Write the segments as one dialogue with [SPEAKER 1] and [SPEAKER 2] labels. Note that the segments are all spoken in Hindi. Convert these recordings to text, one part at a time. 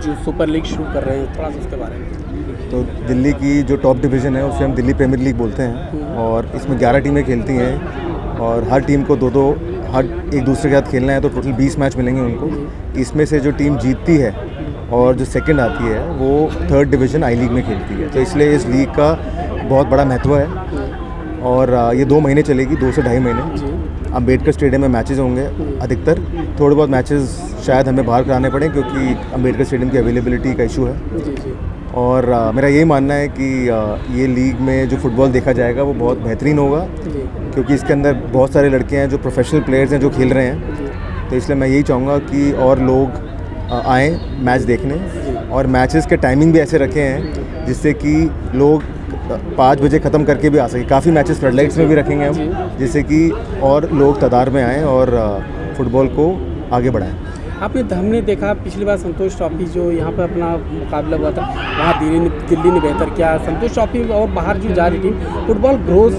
[SPEAKER 1] जो सुपर लीग शुरू कर रहे हैं, थोड़ा सा उसके बारे में।
[SPEAKER 2] तो दिल्ली की जो टॉप डिवीज़न है उसे हम दिल्ली प्रीमियर लीग बोलते हैं और इसमें 11 टीमें खेलती हैं और हर टीम को दो हर एक दूसरे के साथ खेलना है, तो टोटल 20 मैच मिलेंगे उनको। इसमें से जो टीम जीतती है और जो सेकंड आती है वो थर्ड डिवीज़न आई लीग में खेलती है। तो इसलिए इस लीग का बहुत बड़ा महत्व है और ये 2 महीने चलेगी, 2 से ढाई महीने। अम्बेडकर स्टेडियम में मैचेस होंगे अधिकतर, थोड़े बहुत मैचेस शायद हमें बाहर कराने पड़े क्योंकि अम्बेडकर स्टेडियम की अवेलेबिलिटी का इशू है। और मेरा यही मानना है कि ये लीग में जो फुटबॉल देखा जाएगा वो बहुत बेहतरीन होगा क्योंकि इसके अंदर बहुत सारे लड़के हैं जो प्रोफेशनल प्लेयर्स हैं जो खेल रहे हैं। तो इसलिए मैं यही चाहूँगा कि और लोग आएँ मैच देखने और मैचेस के टाइमिंग भी ऐसे रखे हैं जिससे कि लोग 5 बजे ख़त्म करके भी आ सके। काफ़ी मैचेस फ्लडलाइट्स में भी रखेंगे हम, जिससे कि और लोग तादाद में आएँ और फुटबॉल को आगे बढ़ाएँ।
[SPEAKER 1] हमने देखा पिछली बार संतोष ट्रॉफी जो यहाँ पर अपना मुकाबला हुआ था, वहाँ दिल्ली ने बेहतर किया। संतोष ट्रॉफी और बाहर जो जा रही टीम फुटबॉल ग्रोथ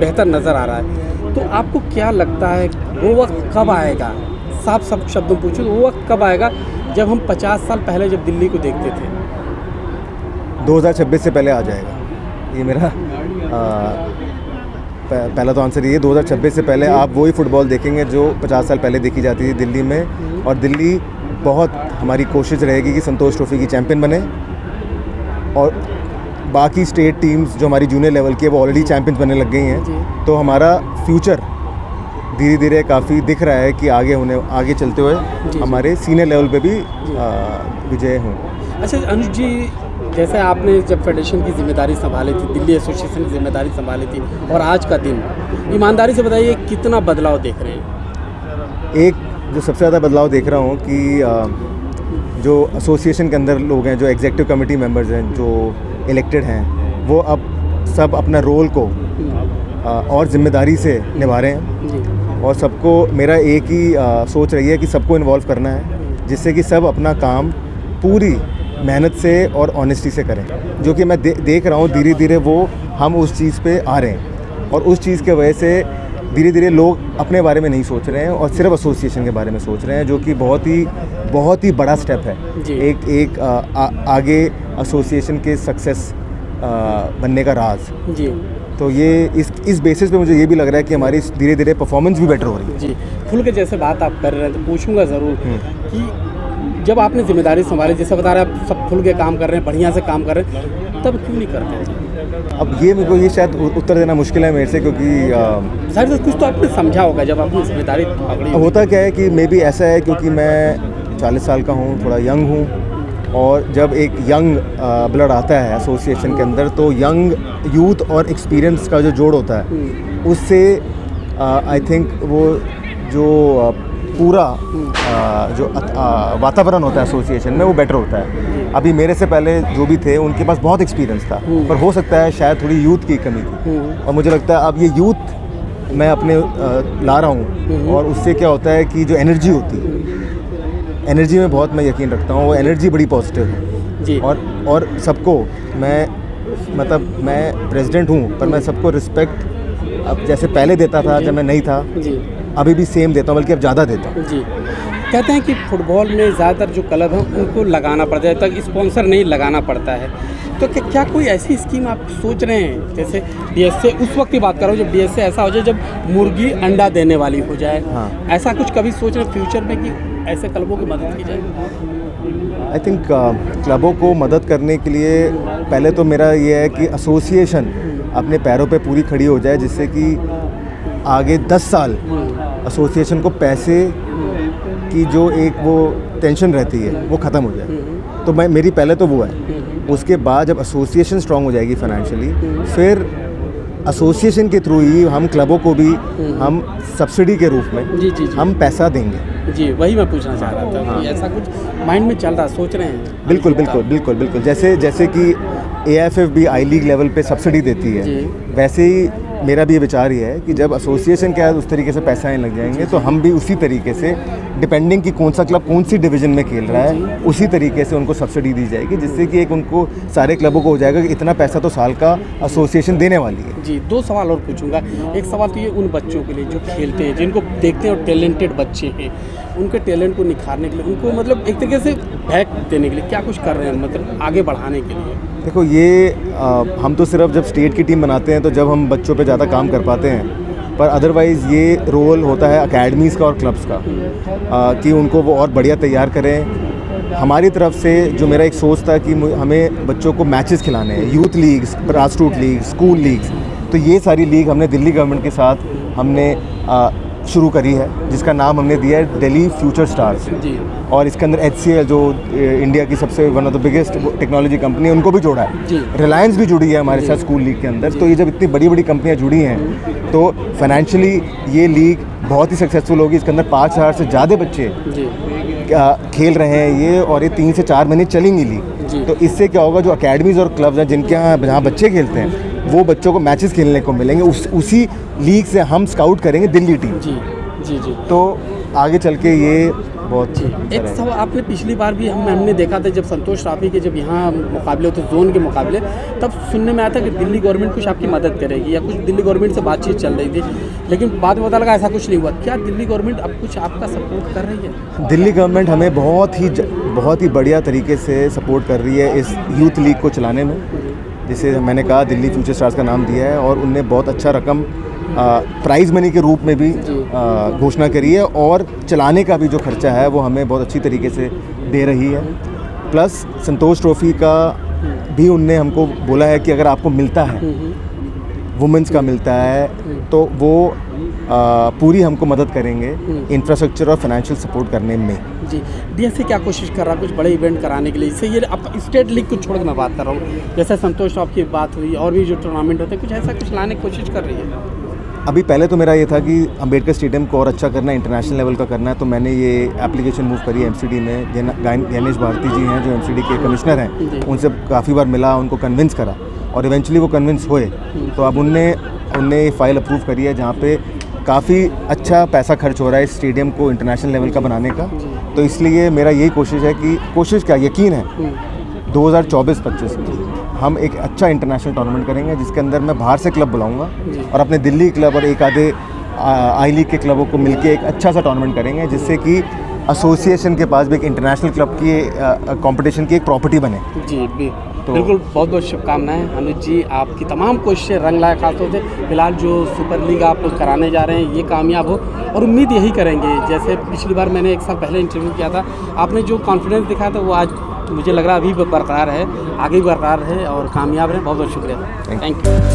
[SPEAKER 1] बेहतर नज़र आ रहा है। तो आपको क्या लगता है वो वक्त कब आएगा? साफ सब शब्दों में पूछूँ, वो वक्त कब आएगा जब हम 50 साल पहले जब दिल्ली को देखते थे?
[SPEAKER 2] 2026 से पहले आ जाएगा, ये मेरा पहला तो आंसर ये। 2026 से पहले आप वही फुटबॉल देखेंगे जो 50 साल पहले देखी जाती थी दिल्ली में। और दिल्ली बहुत हमारी कोशिश रहेगी कि संतोष ट्रॉफी की चैंपियन बने और बाकी स्टेट टीम्स जो हमारी जूनियर लेवल की है वो ऑलरेडी चैंपियंस बनने लग गई हैं। तो हमारा फ्यूचर धीरे धीरे काफ़ी दिख रहा है कि आगे चलते हुए हमारे सीनियर लेवल पे भी विजय हों।
[SPEAKER 1] अच्छा अनुज जी, जैसे आपने जब फेडरेशन की जिम्मेदारी संभाली थी, दिल्ली एसोसिएशन की जिम्मेदारी संभाली थी और आज का दिन, ईमानदारी से बताइए कितना बदलाव देख रहे हैं?
[SPEAKER 2] एक जो सबसे ज़्यादा बदलाव देख रहा हूँ कि जो एसोसिएशन के अंदर लोग हैं, जो एग्जीक्यूटिव कमेटी मेंबर्स हैं, जो इलेक्टेड हैं, वो अब सब अपना रोल को और ज़िम्मेदारी से निभा रहे हैं और सबको मेरा एक ही सोच रही है कि सबको इन्वॉल्व करना है जिससे कि सब अपना काम पूरी मेहनत से और ऑनेस्टी से करें, जो कि मैं देख रहा हूँ धीरे धीरे वो हम उस चीज़ पे आ रहे हैं। और उस चीज़ के वजह से धीरे धीरे लोग अपने बारे में नहीं सोच रहे हैं और सिर्फ एसोसिएशन के बारे में सोच रहे हैं, जो कि बहुत ही बड़ा स्टेप है। एक आगे एसोसिएशन के सक्सेस बनने का राज जी। तो ये इस बेसिस पे मुझे ये भी लग रहा है कि हमारी धीरे धीरे परफॉर्मेंस भी बेटर हो रही है
[SPEAKER 1] जी। खुल के जैसे बात आप कर रहे हैं तो पूछूंगा ज़रूर कि जब आपने जिम्मेदारी संभाली, जैसे बता रहे हैं आप सब खुल के काम कर रहे हैं, बढ़िया से काम कर रहे हैं, तब क्यों नहीं करते?
[SPEAKER 2] अब ये मेरे को ये शायद उत्तर देना मुश्किल है मेरे से क्योंकि
[SPEAKER 1] सर कुछ तो आपने समझा होगा जब आपने जिम्मेदारी पकड़ी।
[SPEAKER 2] होता क्या है कि मे बी ऐसा है क्योंकि मैं 40 साल का हूँ, थोड़ा यंग हूँ और जब एक यंग ब्लड आता है एसोसिएशन के अंदर तो यंग यूथ और एक्सपीरियंस का जो जोड़ होता है उससे आई थिंक वो जो पूरा जो वातावरण होता है एसोसिएशन में वो बेटर होता है। अभी मेरे से पहले जो भी थे उनके पास बहुत एक्सपीरियंस था पर हो सकता है शायद थोड़ी यूथ की कमी थी और मुझे लगता है अब ये यूथ मैं अपने ला रहा हूँ और उससे क्या होता है कि जो एनर्जी होती है, एनर्जी में बहुत मैं यकीन रखता हूँ, वो एनर्जी बड़ी पॉजिटिव है जी। और सबको मैं प्रेसिडेंट हूँ पर मैं सबको रिस्पेक्ट अब जैसे पहले देता था जब मैं नहीं था अभी भी सेम देता हूँ, बल्कि अब ज़्यादा देता हूँ जी।
[SPEAKER 1] कहते हैं कि फुटबॉल में ज़्यादातर जो क्लब हैं उनको लगाना पड़ता है, तक स्पॉन्सर नहीं लगाना पड़ता है। तो क्या कोई ऐसी स्कीम आप सोच रहे हैं, जैसे डीएसए उस वक्त की बात कर रहा हूँ जब डीएसए ऐसा हो जाए जब मुर्गी अंडा देने वाली हो जाए, ऐसा कुछ कभी सोच रहे फ्यूचर में कि ऐसे क्लबों की मदद की जाए?
[SPEAKER 2] आई थिंक क्लबों को मदद करने के लिए पहले तो मेरा ये है कि एसोसिएशन अपने पैरों पे पूरी खड़ी हो जाए, जिससे कि आगे 10 साल एसोसिएशन को पैसे की जो एक वो टेंशन रहती है वो ख़त्म हो जाए। तो मेरी पहले तो वो है। उसके बाद जब एसोसिएशन स्ट्रांग हो जाएगी फाइनेंशियली, फिर एसोसिएशन के थ्रू ही हम क्लबों को भी हम सब्सिडी के रूप में हम पैसा देंगे
[SPEAKER 1] जी। वही मैं पूछना चाह रहा था कि ऐसा कुछ माइंड में चल रहा, सोच रहे हैं?
[SPEAKER 2] बिल्कुल। जैसे कि AIFF भी आई लीग लेवल पे सब्सिडी देती है, वैसे ही मेरा भी ये विचार ये है कि जब एसोसिएशन के उस तरीके से पैसा आने लग जाएंगे तो हम भी उसी तरीके से डिपेंडिंग कि कौन सा क्लब कौन सी डिवीज़न में खेल रहा है उसी तरीके से उनको सब्सिडी दी जाएगी, जिससे कि एक उनको सारे क्लबों को हो जाएगा कि इतना पैसा तो साल का एसोसिएशन देने वाली है
[SPEAKER 1] जी। 2 सवाल और पूछूंगा। एक सवाल तो ये उन बच्चों के लिए जो खेलते हैं, जिनको देखते हैं और टैलेंटेड बच्चे हैं, उनके टैलेंट को निखारने के लिए, उनको मतलब एक तरीके से बैक देने के लिए क्या कुछ कर रहे हैं, मतलब आगे बढ़ाने के लिए?
[SPEAKER 2] देखो ये हम तो सिर्फ जब स्टेट की टीम बनाते हैं तो जब हम बच्चों पे ज़्यादा काम कर पाते हैं, पर अदरवाइज़ ये रोल होता है अकेडमीज़ का और क्लब्स का कि उनको वो और बढ़िया तैयार करें। हमारी तरफ से जो मेरा एक सोच था कि हमें बच्चों को मैचेस खिलाने हैं, youth leagues, grassroot league, school leagues, तो ये सारी लीग हमने दिल्ली गवर्नमेंट के साथ हमने शुरू करी है, जिसका नाम हमने दिया है दिल्ली फ्यूचर स्टार्स।
[SPEAKER 1] जी।
[SPEAKER 2] और इसके अंदर HCL जो इंडिया की सबसे one of the biggest technology company है, उनको भी जोड़ा है।
[SPEAKER 1] जी।
[SPEAKER 2] रिलायंस भी जुड़ी है हमारे साथ स्कूल लीग के अंदर। तो ये जब इतनी बड़ी बड़ी कंपनियां जुड़ी हैं तो फाइनेंशियली ये लीग बहुत ही सक्सेसफुल होगी। इसके अंदर 5,000 से ज़्यादा बच्चे
[SPEAKER 1] जी।
[SPEAKER 2] खेल रहे हैं ये, और ये 3 से 4 महीने चलेंगी
[SPEAKER 1] जी।
[SPEAKER 2] लीग। तो इससे क्या होगा, जो अकेडमीज़ और क्लब्स हैं जिनके यहाँ जहाँ बच्चे खेलते हैं वो बच्चों को मैचेस खेलने को मिलेंगे। उसी लीग से हम स्काउट करेंगे दिल्ली टीम।
[SPEAKER 1] जी जी जी।
[SPEAKER 2] तो आगे चल के ये बहुत
[SPEAKER 1] एक सब आपने पिछली बार भी हमने देखा था जब संतोष ट्रॉफी के जब यहाँ मुकाबले होते जोन के मुकाबले, तब सुनने में आया था कि दिल्ली गवर्नमेंट कुछ आपकी मदद करेगी या कुछ दिल्ली गवर्नमेंट से बातचीत चल रही थी, लेकिन बाद में पता लगा ऐसा कुछ नहीं हुआ। क्या दिल्ली गवर्नमेंट अब कुछ आपका सपोर्ट कर रही है?
[SPEAKER 2] दिल्ली गवर्नमेंट हमें बहुत ही बढ़िया तरीके से सपोर्ट कर रही है इस यूथ लीग को चलाने में। जिसे मैंने कहा दिल्ली फ्यूचर स्टार्स का नाम दिया है, और उनने बहुत अच्छा रकम प्राइज़ मनी के रूप में भी घोषणा करी है, और चलाने का भी जो खर्चा है वो हमें बहुत अच्छी तरीके से दे रही है। प्लस संतोष ट्रॉफी का भी उनने हमको बोला है कि अगर आपको मिलता है, वुमेंस का मिलता है, तो वो पूरी हमको मदद करेंगे इंफ्रास्ट्रक्चर और फाइनेंशियल सपोर्ट करने में।
[SPEAKER 1] जी। DSA क्या कोशिश कर रहा है कुछ बड़े इवेंट कराने के लिए? इससे ये अब स्टेट लीग को छोड़ के मैं बात कर रहा हूँ, जैसे संतोष ट्रॉफी की बात हुई, और भी जो टूर्नामेंट होते हैं, कुछ ऐसा कुछ लाने की कोशिश कर रही है?
[SPEAKER 2] अभी पहले तो मेरा ये था कि अंबेडकर स्टेडियम को और अच्छा करना है, इंटरनेशनल लेवल का करना है। तो मैंने ये एप्लीकेशन मूव करी है MCD में। ज्ञानेश भारती जी हैं जो MCD के कमिश्नर हैं, उनसे काफ़ी बार मिला, उनको कन्विंस करा, और इवेंचुअली वो कन्विंस हुए। तो अब उनने ये फाइल अप्रूव करी है जहाँ पे काफ़ी अच्छा पैसा खर्च हो रहा है इस स्टेडियम को इंटरनेशनल लेवल का बनाने का। तो इसलिए मेरा यही कोशिश क्या यकीन है 2024-25 में हम एक अच्छा इंटरनेशनल टूर्नामेंट करेंगे, जिसके अंदर मैं बाहर से क्लब बुलाऊंगा और अपने दिल्ली क्लब और एक आधे आई लीग के क्लबों को मिलके एक अच्छा सा टूर्नामेंट करेंगे, जिससे कि एसोसिएशन के पास भी एक इंटरनेशनल क्लब की कंपटीशन की एक प्रॉपर्टी बने।
[SPEAKER 1] जी तो बिल्कुल, बहुत बहुत शुभकामनाएं अनुज जी। आपकी तमाम कोशिशें रंग लाए, खासतौर से फिलहाल जो सुपर लीग आप लोग कराने जा रहे हैं ये कामयाब हो, और उम्मीद यही करेंगे। जैसे पिछली बार मैंने 1 साल पहले इंटरव्यू किया था, आपने जो कॉन्फिडेंस दिखाया था वो आज मुझे लग रहा है अभी बरकरार है, आगे भी बरकरार है और कामयाब है। बहुत बहुत शुक्रिया, थैंक यू।